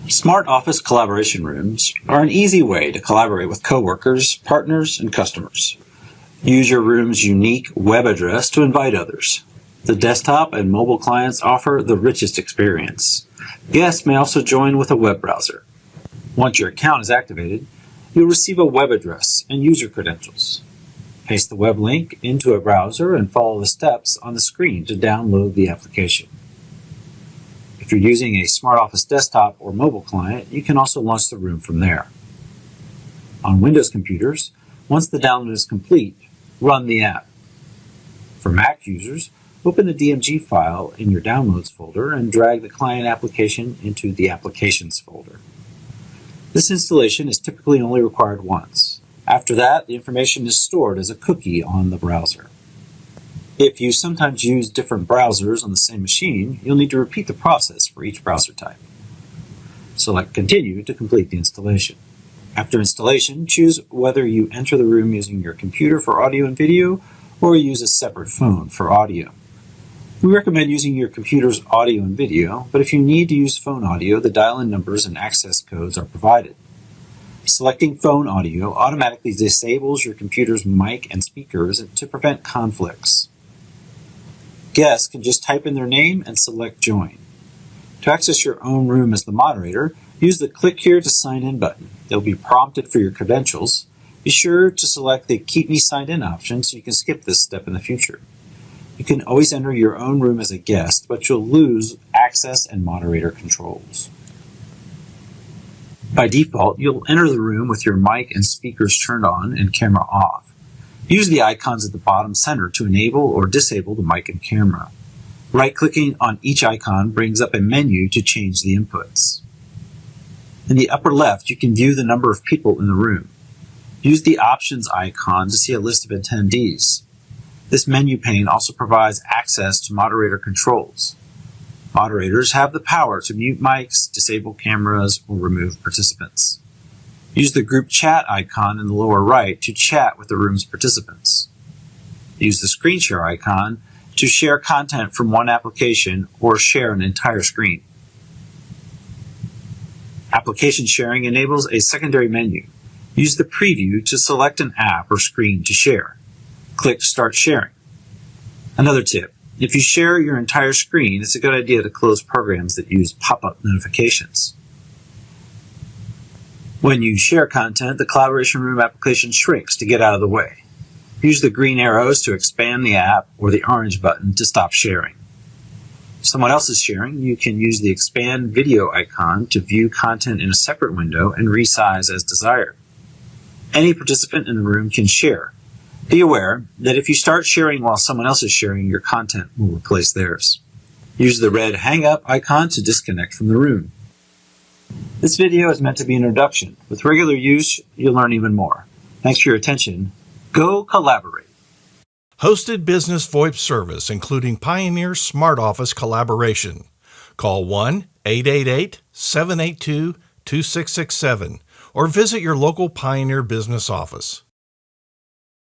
Smart office collaboration rooms are an easy way to collaborate with coworkers, partners, and customers. Use your room's unique web address to invite others. The desktop and mobile clients offer the richest experience. Guests may also join with a web browser. Once your account is activated, you'll receive a web address and user credentials. Paste the web link into a browser and follow the steps on the screen to download the application. If you're using a Smart Office desktop or mobile client, you can also launch the room from there. On Windows computers, once the download is complete, run the app. For Mac users, open the DMG file in your Downloads folder and drag the client application into the Applications folder. This installation is typically only required once. After that, the information is stored as a cookie on the browser. If you sometimes use different browsers on the same machine, you'll need to repeat the process for each browser type. Select Continue to complete the installation. After installation, choose whether you enter the room using your computer for audio and video or use a separate phone for audio. We recommend using your computer's audio and video, but if you need to use phone audio, the dial-in numbers and access codes are provided. Selecting phone audio automatically disables your computer's mic and speakers to prevent conflicts. Guests can just type in their name and select Join. To access your own room as the moderator, use the Click Here to Sign In button. You'll be prompted for your credentials. Be sure to select the Keep Me Signed In option so you can skip this step in the future. You can always enter your own room as a guest, but you'll lose access and moderator controls. By default, you'll enter the room with your mic and speakers turned on and camera off. Use the icons at the bottom center to enable or disable the mic and camera. Right-clicking on each icon brings up a menu to change the inputs. In the upper left, you can view the number of people in the room. Use the Options icon to see a list of attendees. This menu pane also provides access to moderator controls. Moderators have the power to mute mics, disable cameras, or remove participants. Use the group chat icon in the lower right to chat with the room's participants. Use the screen share icon to share content from one application or share an entire screen. Application sharing enables a secondary menu. Use the preview to select an app or screen to share. Click Start Sharing. Another tip, if you share your entire screen, it's a good idea to close programs that use pop-up notifications. When you share content, the Collaboration Room application shrinks to get out of the way. Use the green arrows to expand the app or the orange button to stop sharing. If someone else is sharing, you can use the Expand Video icon to view content in a separate window and resize as desired. Any participant in the room can share. Be aware that if you start sharing while someone else is sharing, your content will replace theirs. Use the red Hang Up icon to disconnect from the room. This video is meant to be an introduction. With regular use, you'll learn even more. Thanks for your attention. Go collaborate. Hosted business VoIP service, including Pioneer Smart Office collaboration. Call 1-888-782-2667 or visit your local Pioneer business office.